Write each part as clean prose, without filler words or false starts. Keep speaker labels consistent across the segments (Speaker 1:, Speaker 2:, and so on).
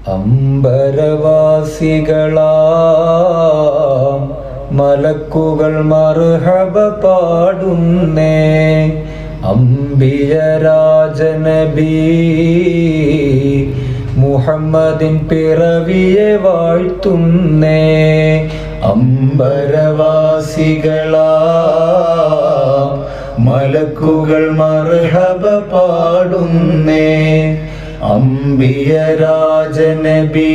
Speaker 1: അമ്പരവാസികളാം മലക്കുകൾ മർഹബ പാടുന്നേ. അംബിയരാജനബി മുഹമ്മദിൻ പിറവിയെ വാഴ്ത്തുന്നേ. അമ്പരവാസികളാം മലക്കുകൾ മർഹബ പാടുന്നേ. അംബിയരാജനബി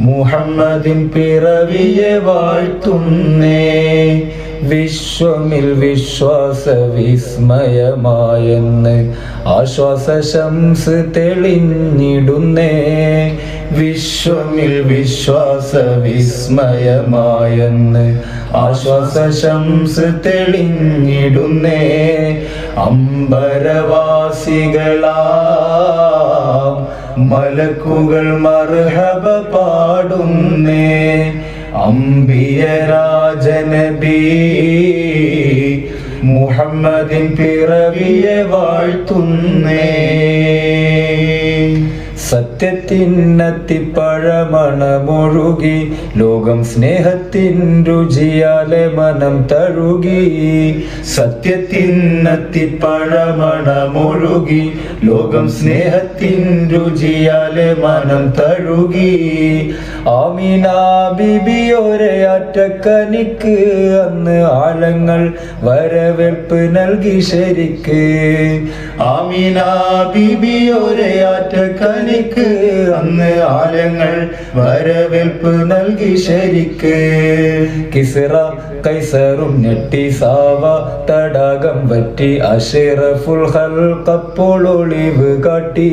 Speaker 1: മുഹമ്മദിൻ പിറവിയെ വാഴ്ത്തുന്നേ. വിശ്വമിൽ വിശ്വാസ വിസ്മയമായെന്ന് ആശ്വാസ ശംസ് തെളിഞ്ഞിടുന്നേ. വിശ്വമിൽ വിശ്വാസ വിസ്മയമായെന്ന് ആശ്വാസ ശംസ് തെളിഞ്ഞിടുന്നേ. അമ്പരവാസികളാം മലക്കുകൾ മർഹബ പാടുന്നേ. അംബിയരാജനബി മുഹമ്മദിൻ പിറവിയെ വാഴ്ത്തുന്നേ. സത്യത്തിനത്തിപ്പഴമണമൊഴുകി ലോകം സ്നേഹത്തിൻ രുചിയാലെ മനം തഴുകി. സത്യത്തിനത്തിപ്പഴമണമൊഴുകി ലോകം സ്നേഹത്തിൻ രുചിയാലെ മനം തഴുകി. ആമിന ബിബിയോരെ അറ്റക്കനിക്ക് അന്ന് ആഴങ്ങൾ വരവേൽപ്പ് നൽകി ശരിക്ക്. ആമിന ബിബിയോരെ അറ്റക്കനിക്ക് അന്ന് ആഴങ്ങൾ വരവേൽപ്പ് നൽകി ശരിക്ക്. കിസ്റ കൈസറും ഞെട്ടി സാവ തടാകം വറ്റി അഷ്റഫുൽ ഖൽഖപ്പോൾ ഒളിവ് കാട്ടി.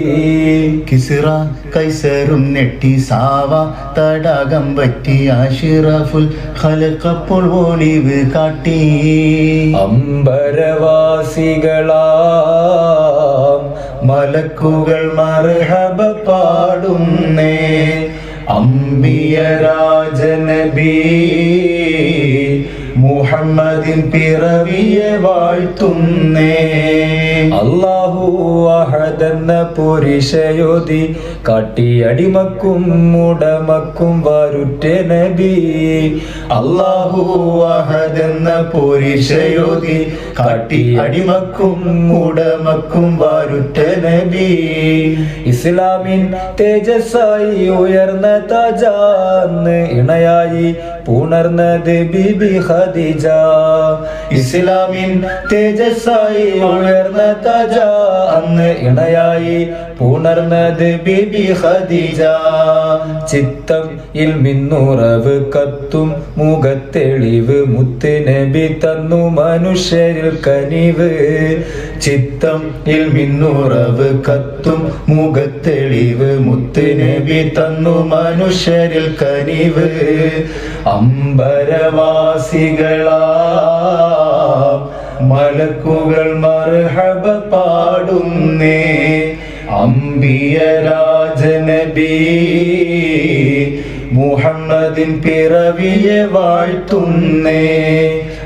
Speaker 2: കിസ്റ കൈസറും ഞെട്ടി സാവ തടാകം വറ്റി അഷ്റഫുൽ ഖൽഖപ്പോൾ ഒളിവ് കാട്ടി.
Speaker 1: അമ്പരവാസികളാം മലക്കുകൾ മർഹബ പാടുന്നേ. അംബിയരാജനബി മുഹമ്മദിൻ പിറവിയെ വാഴ്ത്തുന്നേ. അല്ലാഹു അഹദെന്ന പുരുഷയോധി കാട്ടി അടിമക്കും ഉടമക്കും വരുറ്റ നബി. അല്ലാഹു അഹദെന്ന പുരുഷയോധി കാട്ടി അടിമക്കും ഉടമക്കും വരുറ്റ നബി. ഇസ്ലാമിൻ തേജസ്സായി ഉയർന്ന താജാന്ന് ഇണയായി പുണർന്നത് ബിബി ഖദീജ. ഇസ്ലാമിൻ തേജസ്സായി ഉയർന്ന താജ അന്ന് ഇണയായി പുണർന്നത് ബിബി ഖദീജ. ചിത്തം ഇൽമിന്നുറവ് കത്തും മുഖത്തെളിവ് മുത്ത് നബി തന്നു മനുഷ്യരിൽ കനിവ്. ചിത്തം ഇൽമിന്നുറവ് കത്തും മുഖത്തെളിവ് മുത്ത് നബി തന്നു മനുഷ്യരിൽ കനിവ്. അമ്പരവാസികളാം മലക്കുകൾ മർഹബ പാടുന്നേ. അംബിയരാജനബി മുഹമ്മദിൻ പിറവിയെ വാഴ്ത്തുന്നേ.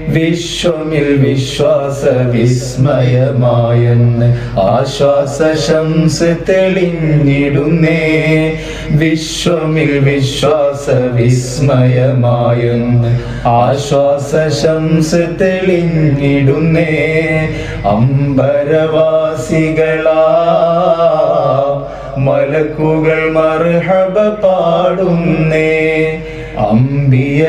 Speaker 1: വിശ്വമിൽ വിശ്വാസ വിസ്മയമായെന്ന് ആശ്വാസ ശംസ് തെളിഞ്ഞിടുന്നേ. വിശ്വമിൽ വിശ്വാസ വിസ്മയമായെന്ന് ആശ്വാസ ശംസ് തെളിഞ്ഞിടുന്നേ. അമ്പരവാസികളാം മലക്കുകൾ മർഹബ പാടുന്നേ. അംബിയരാജനബി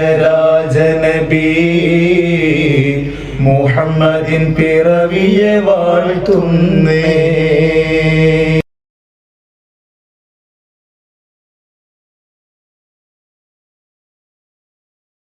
Speaker 1: മുഹമ്മദിൻ പിറവിയെ വാഴ്ത്തുന്നേ.